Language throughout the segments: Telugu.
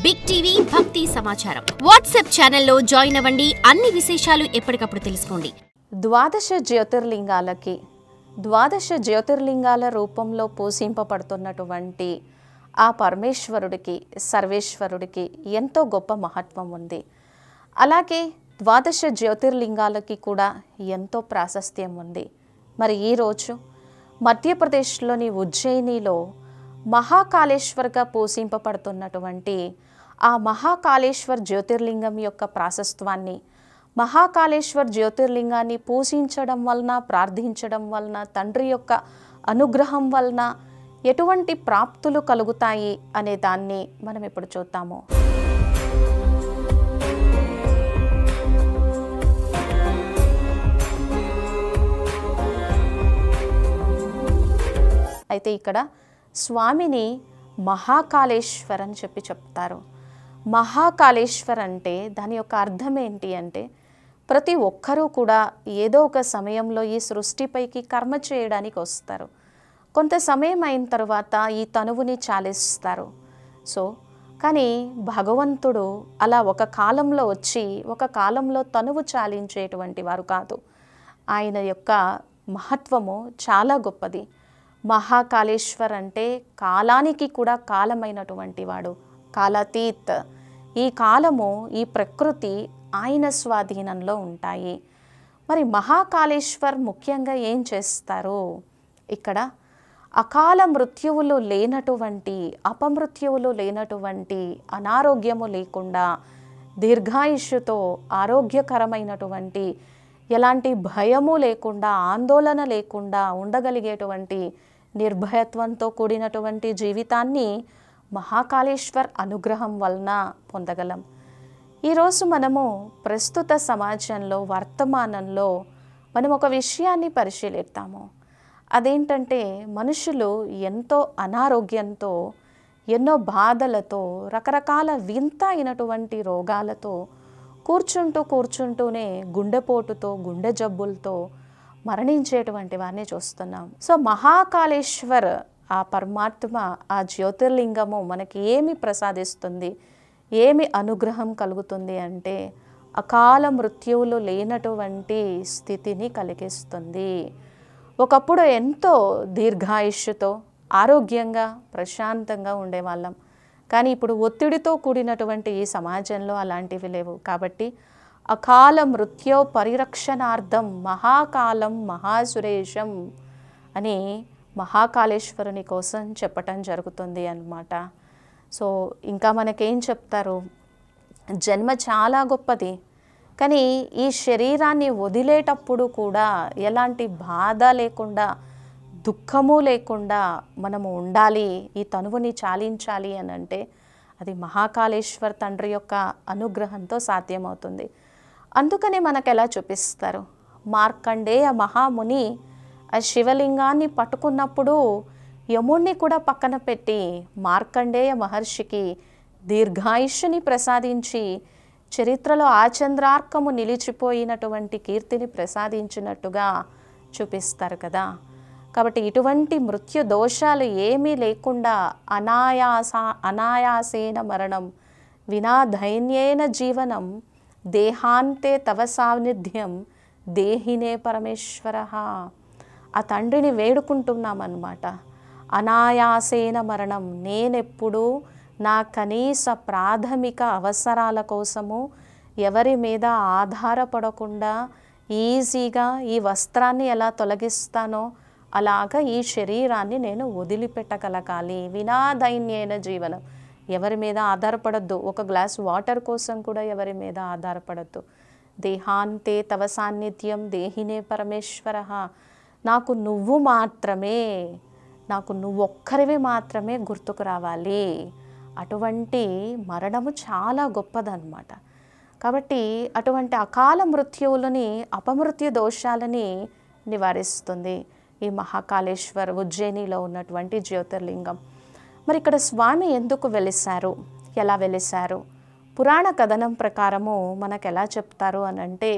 బిగ్ టీవీ భక్తి సమాచారం వాట్సాప్ ఛానల్లో జాయిన్ అవ్వండి. అన్ని విశేషాలు ఎప్పటికప్పుడు తెలుసుకోండి. ద్వాదశ జ్యోతిర్లింగాల రూపంలో పూజింపబడుతున్నటువంటి ఆ పరమేశ్వరుడికి, సర్వేశ్వరుడికి ఎంతో గొప్ప మహత్వం ఉంది. అలాగే ద్వాదశ జ్యోతిర్లింగాలకి కూడా ఎంతో ప్రాశస్త్యం ఉంది. మరి ఈరోజు మధ్యప్రదేశ్లోని ఉజ్జయినిలో మహాకాళేశ్వర్గా పూజింపబడుతున్నటువంటి ఆ మహాకాళేశ్వర్ జ్యోతిర్లింగం యొక్క ప్రాశస్త్వాన్ని, మహాకాళేశ్వర్ జ్యోతిర్లింగాన్ని పూజించడం వలన, ప్రార్థించడం వలన, తండ్రి యొక్క అనుగ్రహం వలన ఎటువంటి ప్రాప్తులు కలుగుతాయి అనే దాన్ని మనం ఇప్పుడు చూద్దాము. అయితే ఇక్కడ స్వామిని మహాకాళేశ్వర్ అని చెప్తారు. మహాకాళేశ్వర్ అంటే దాని యొక్క అర్థం ఏంటి అంటే, ప్రతి ఒక్కరూ కూడా ఏదో ఒక సమయంలో ఈ సృష్టిపైకి కర్మ చేయడానికి వస్తారు. కొంత సమయం అయిన తర్వాత ఈ తనువుని చాలిస్తారు. కానీ భగవంతుడు అలా ఒక కాలంలో వచ్చి ఒక కాలంలో తనువు చాలించేటువంటి వారు కాదు. ఆయన యొక్క మహత్వము చాలా గొప్పది. మహాకాళేశ్వర్ అంటే కాలానికి కూడా కాలమైనటువంటి వాడు, కాలాతీత్. ఈ కాలము, ఈ ప్రకృతి ఆయన స్వాధీనంలో ఉంటాయి. మరి మహాకాళేశ్వర్ ముఖ్యంగా ఏం చేస్తారు? ఇక్కడ అకాల మృత్యువులు లేనటువంటి, అపమృత్యువులు లేనటువంటి, అనారోగ్యము లేకుండా, దీర్ఘాయుష్యుతో ఆరోగ్యకరమైనటువంటి, ఎలాంటి భయము లేకుండా, ఆందోళన లేకుండా ఉండగలిగేటువంటి, నిర్భయత్వంతో కూడినటువంటి జీవితాన్ని మహాకాళేశ్వర్ అనుగ్రహం వలన పొందగలం. ఈరోజు మనము ప్రస్తుత సమాజంలో, వర్తమానంలో మనం ఒక విషయాన్ని పరిశీలిస్తాము. అదేంటంటే, మనుషులు ఎంతో అనారోగ్యంతో, ఎన్నో బాధలతో, రకరకాల వింత అయినటువంటి రోగాలతో కూర్చుంటూనే గుండెపోటుతో, గుండె జబ్బులతో మరణించేటువంటి వారిని చూస్తున్నాం. మహాకాళేశ్వర్ ఆ పరమాత్మ, ఆ జ్యోతిర్లింగము మనకి ఏమి ప్రసాదిస్తుంది, ఏమి అనుగ్రహం కలుగుతుంది అంటే, అకాల మృత్యువులు లేనటువంటి స్థితిని కలిగిస్తుంది. ఒకప్పుడు ఎంతో దీర్ఘాయుష్యుతో, ఆరోగ్యంగా, ప్రశాంతంగా ఉండేవాళ్ళం. కానీ ఇప్పుడు ఒత్తిడితో కూడినటువంటి ఈ సమాజంలో అలాంటివి లేవు. కాబట్టి అకాల మృత్యు పరిరక్షణార్థం మహాకాలం మహాసురేషం అని మహాకాళేశ్వరుని కోసం చెప్పటం జరుగుతుంది అన్నమాట. ఇంకా మనకేం చెప్తారు? జన్మ చాలా గొప్పది, కానీ ఈ శరీరాన్ని వదిలేటప్పుడు కూడా ఎలాంటి బాధ లేకుండా, దుఃఖము లేకుండా మనము ఉండాలి, ఈ తనువుని చాలించాలి అని అంటే అది మహాకాళేశ్వర్ తండ్రి యొక్క అనుగ్రహంతో సాధ్యమవుతుంది. అందుకనే మనకు ఎలా చూపిస్తారు? మార్కండేయ మహాముని ఆ శివలింగాన్ని పట్టుకున్నప్పుడు యముణ్ణి కూడా పక్కన పెట్టి మార్కండేయ మహర్షికి దీర్ఘాయుష్యుని ప్రసాదించి, చరిత్రలో ఆచంద్రార్కము నిలిచిపోయినటువంటి కీర్తిని ప్రసాదించినట్టుగా చూపిస్తారు కదా. కాబట్టి ఇటువంటి మృత్యు దోషాలు ఏమీ లేకుండా అనాయాసేన మరణం వినా దైన్యేన జీవనం దేహాంతే తవ సాన్నిధ్యం దేహినే పరమేశ్వర. ఆ తండ్రిని వేడుకుంటున్నామన్నమాట. అనాయాసేన మరణం, నేనెప్పుడు నా కనీస ప్రాథమిక అవసరాల కోసము ఎవరి మీద ఆధారపడకుండా ఈజీగా ఈ వస్త్రాన్ని ఎలా తొలగిస్తానో అలాగా ఈ శరీరాన్ని నేను వదిలిపెట్టగలగాలి. వినా దైన్యేన జీవనం, ఎవరి మీద ఆధారపడద్దు. ఒక గ్లాస్ వాటర్ కోసం కూడా ఎవరి మీద ఆధారపడద్దు. దేహాంతే తవ సాన్నిధ్యం దేహినే పరమేశ్వర. నాకు నువ్వు మాత్రమే, నాకు నువ్వొక్కరివి మాత్రమే గుర్తుకు రావాలి. అటువంటి మరణము చాలా గొప్పదన్నమాట. కాబట్టి అటువంటి అకాల మృత్యువులని, అపమృత్యు దోషాలని నివారిస్తుంది ఈ మహాకాళేశ్వర్ ఉజ్జయినిలో ఉన్నటువంటి జ్యోతిర్లింగం. మరి ఇక్కడ స్వామి ఎందుకు వెలిశారు, ఎలా వెలిశారు? పురాణ కథనం ప్రకారము మనకు ఎలా చెప్తారు అని అంటే,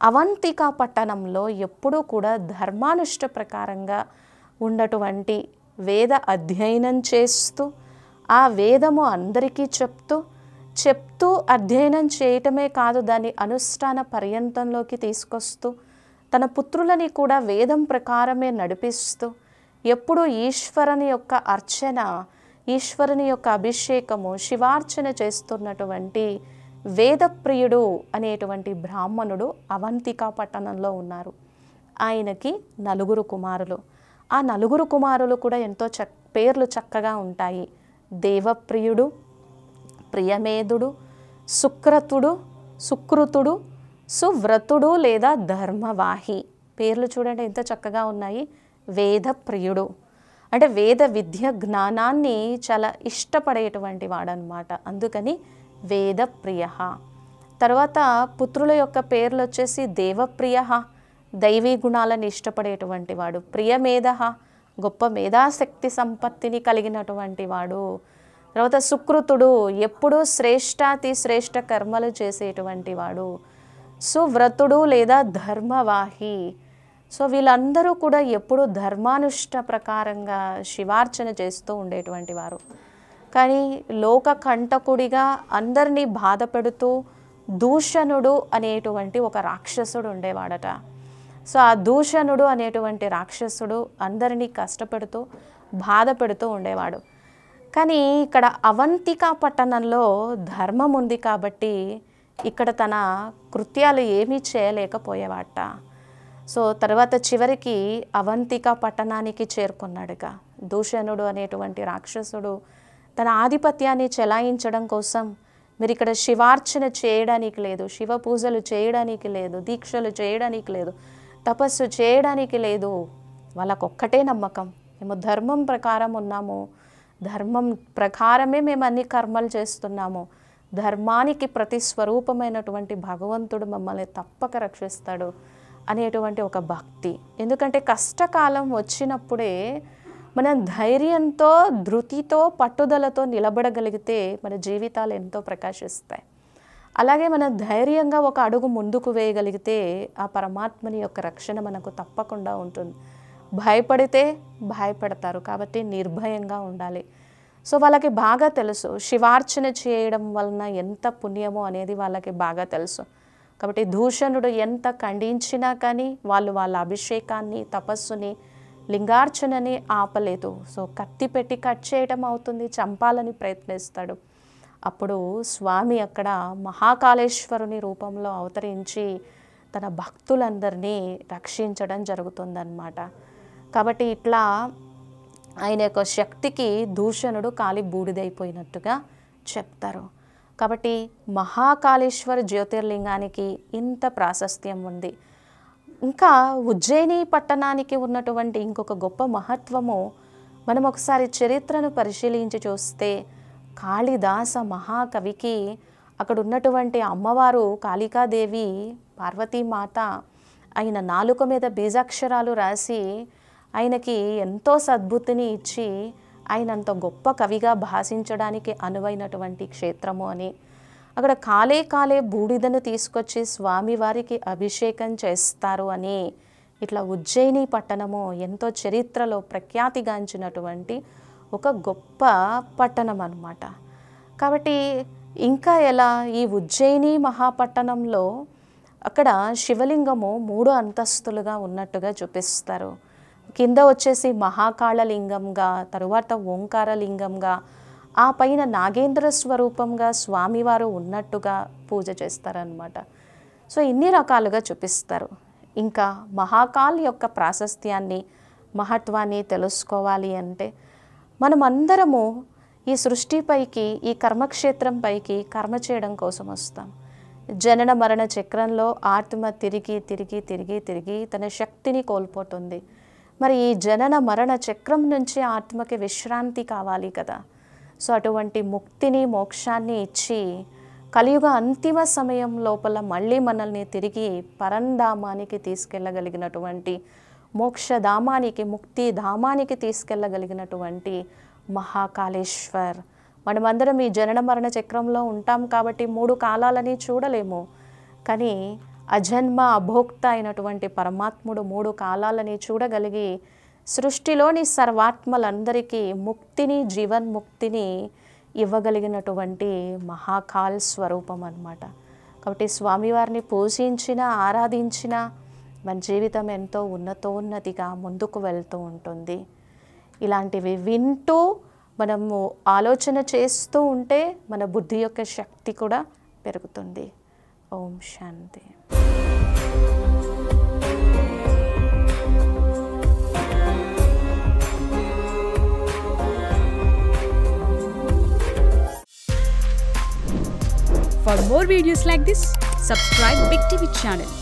అవంతిక పట్టణంలో ఎప్పుడూ కూడా ధర్మానుష్ఠ ప్రకారంగా ఉన్నటువంటి వేద అధ్యయనం చేస్తూ ఆ వేదము అందరికీ చెప్తూ చెప్తూ అధ్యయనం చేయటమే కాదు, దాన్ని అనుష్ఠాన పర్యంతంలోకి తీసుకొస్తూ తన పుత్రులని కూడా వేదం ప్రకారమే నడిపిస్తూ ఎప్పుడూ ఈశ్వరుని యొక్క అర్చన, ఈశ్వరుని యొక్క అభిషేకము, శివార్చన చేస్తున్నటువంటి వేదప్రియుడు అనేటువంటి బ్రాహ్మణుడు అవంతికా పట్టణంలో ఉన్నారు. ఆయనకి 4 కుమారులు. ఆ 4 కుమారులు కూడా ఎంతో పేర్లు చక్కగా ఉంటాయి. దేవప్రియుడు, ప్రియమేధుడు, సుకృతుడు, సువ్రతుడు లేదా ధర్మవాహి. పేర్లు చూడండి ఎంత చక్కగా ఉన్నాయి. వేదప్రియుడు అంటే వేద విద్య జ్ఞానాన్ని చాలా ఇష్టపడేటువంటి వాడనమాట, అందుకని వేదప్రియ. తర్వాత పుత్రుల యొక్క పేర్లు వచ్చేసి దేవప్రియ, దైవీ గుణాలను ఇష్టపడేటువంటి వాడు. ప్రియమేధ, గొప్ప మేధాశక్తి సంపత్తిని కలిగినటువంటి వాడు. తర్వాత సుకృతుడు, ఎప్పుడూ శ్రేష్టాతి శ్రేష్ట కర్మలు చేసేటువంటి వాడు. సువ్రతుడు లేదా ధర్మవాహి. సో వీళ్ళందరూ కూడా ఎప్పుడూ ధర్మానుష్ఠ ప్రకారంగా శివార్చన చేస్తూ ఉండేటువంటి వారు. కానీ లోక కంటకుడిగా అందరినీ బాధ పెడుతూ దూషణుడు అనేటువంటి ఒక రాక్షసుడు ఉండేవాడట. సో ఆ దూషణుడు అనేటువంటి రాక్షసుడు అందరినీ కష్టపెడుతూ బాధ పెడుతూ ఉండేవాడు. కానీ ఇక్కడ అవంతికా పట్టణంలో ధర్మం ఉంది కాబట్టి ఇక్కడ తన కృత్యాలు ఏమీ చేయలేకపోయేవాట. సో తర్వాత చివరికి అవంతికా పట్టణానికి చేరుకున్నాడుగా. దూషణుడు అనేటువంటి రాక్షసుడు తన ఆధిపత్యాన్ని చెలాయించడం కోసం మీరు ఇక్కడ శివార్చన చేయడానికి లేదు, శివ పూజలు చేయడానికి లేదు, దీక్షలు చేయడానికి లేదు, తపస్సు చేయడానికి లేదు. వాళ్ళకొక్కటే నమ్మకం, మేము ధర్మం ప్రకారం ఉన్నాము, ధర్మం ప్రకారమే మేము అన్ని కర్మలు చేస్తున్నాము, ధర్మానికి ప్రతిస్వరూపమైనటువంటి భగవంతుడు మమ్మల్ని తప్పక రక్షిస్తాడు అనేటువంటి ఒక భక్తి. ఎందుకంటే కష్టకాలం వచ్చినప్పుడే మనం ధైర్యంతో, ధృతితో, పట్టుదలతో నిలబడగలిగితే మన జీవితాలు ఎంతో ప్రకాశిస్తాయి. అలాగే మనం ధైర్యంగా ఒక అడుగు ముందుకు వేయగలిగితే ఆ పరమాత్మని యొక్క రక్షణ మనకు తప్పకుండా ఉంటుంది. భయపడితే భయపడతారు, కాబట్టి నిర్భయంగా ఉండాలి. సో వాళ్ళకి బాగా తెలుసు శివార్చన చేయడం వలన ఎంత పుణ్యమో అనేది వాళ్ళకి బాగా తెలుసు. కాబట్టి దూషణుడు ఎంత ఖండించినా కానీ వాళ్ళు వాళ్ళ అభిషేకాన్ని, తపస్సుని, లింగార్చనని ఆపలేదు. సో కత్తి పెట్టి కట్ చేయడం అవుతుంది, చంపాలని ప్రయత్నిస్తాడు. అప్పుడు స్వామి అక్కడ మహాకాళేశ్వరుని రూపంలో అవతరించి తన భక్తులందరినీ రక్షించడం జరుగుతుందన్నమాట. కాబట్టి ఇట్లా ఆయన యొక్క శక్తికి దూషణుడు కాలి బూడిదైపోయినట్టుగా చెప్తారు. కాబట్టి మహాకాళేశ్వర జ్యోతిర్లింగానికి ఇంత ప్రాశస్త్యం ఉంది. ఇంకా ఉజ్జయిని పట్టణానికి ఉన్నటువంటి ఇంకొక గొప్ప మహత్వము మనం ఒకసారి చరిత్రను పరిశీలించి చూస్తే కాళిదాస మహాకవికి అక్కడ ఉన్నటువంటి అమ్మవారు కాళికాదేవి, పార్వతీమాత ఆయన నాలుక మీద బీజాక్షరాలు రాసి ఆయనకి ఎంతో సద్బుద్ధిని ఇచ్చి ఆయన అంత గొప్ప కవిగా భాషించడానికి అనువైనటువంటి క్షేత్రము అని, అక్కడ కాలే కాలే బూడిదను తీసుకొచ్చి స్వామివారికి అభిషేకం చేస్తారు అని, ఇట్లా ఉజ్జయిని పట్టణము ఎంతో చరిత్రలో ప్రఖ్యాతిగాంచినటువంటి ఒక గొప్ప పట్టణం అన్నమాట. కాబట్టి ఇంకా ఎలా ఈ ఉజ్జయిని మహాపట్టణంలో అక్కడ శివలింగము 3 అంతస్తులుగా ఉన్నట్టుగా చూపిస్తారు. కింద వచ్చేసి మహాకాళలింగంగా, తరువాత ఓంకారలింగంగా, ఆ పైన నాగేంద్ర స్వరూపంగా స్వామివారు ఉన్నట్టుగా పూజ చేస్తారనమాట. సో ఇన్ని రకాలుగా చూపిస్తారు. ఇంకా మహాకాల్ యొక్క ప్రాశస్త్యాన్ని, మహత్వాన్ని తెలుసుకోవాలి అంటే మనమందరము ఈ సృష్టిపైకి, ఈ కర్మక్షేత్రం పైకి కర్మ చేయడం కోసం వస్తాం. జనన మరణ చక్రంలో ఆత్మ తిరిగి తిరిగి తిరిగి తిరిగి తన శక్తిని కోల్పోతుంది. మరి ఈ జనన మరణ చక్రం నుంచి ఆత్మకి విశ్రాంతి కావాలి కదా. సో అటువంటి ముక్తిని, మోక్షాన్ని ఇచ్చి కలియుగ అంతిమ సమయం లోపల మళ్ళీ మనల్ని తిరిగి పరంధామానికి తీసుకెళ్ళగలిగినటువంటి, మోక్షధామానికి, ముక్తిధామానికి తీసుకెళ్ళగలిగినటువంటి మహాకాళేశ్వర్. మనమందరం ఈ జనన మరణ చక్రంలో ఉంటాం కాబట్టి 3 కాలాలని చూడలేము. కానీ అజన్మ అభోక్త అయినటువంటి పరమాత్ముడు 3 కాలాలని చూడగలిగి సృష్టిలోని సర్వాత్మలందరికీ ముక్తిని, జీవన్ముక్తిని ఇవ్వగలిగినటువంటి మహాకాల్ స్వరూపం అన్నమాట. కాబట్టి స్వామివారిని పూజించిన, ఆరాధించిన మన జీవితం ఎంతో ఉన్నతోన్నతిగా ముందుకు వెళ్తూ ఉంటుంది. ఇలాంటివి వింటూ మనము ఆలోచన చేస్తూ ఉంటే మన బుద్ధి యొక్క శక్తి కూడా పెరుగుతుంది. ఓం శాంతి. For more videos like this, subscribe Big TV channel.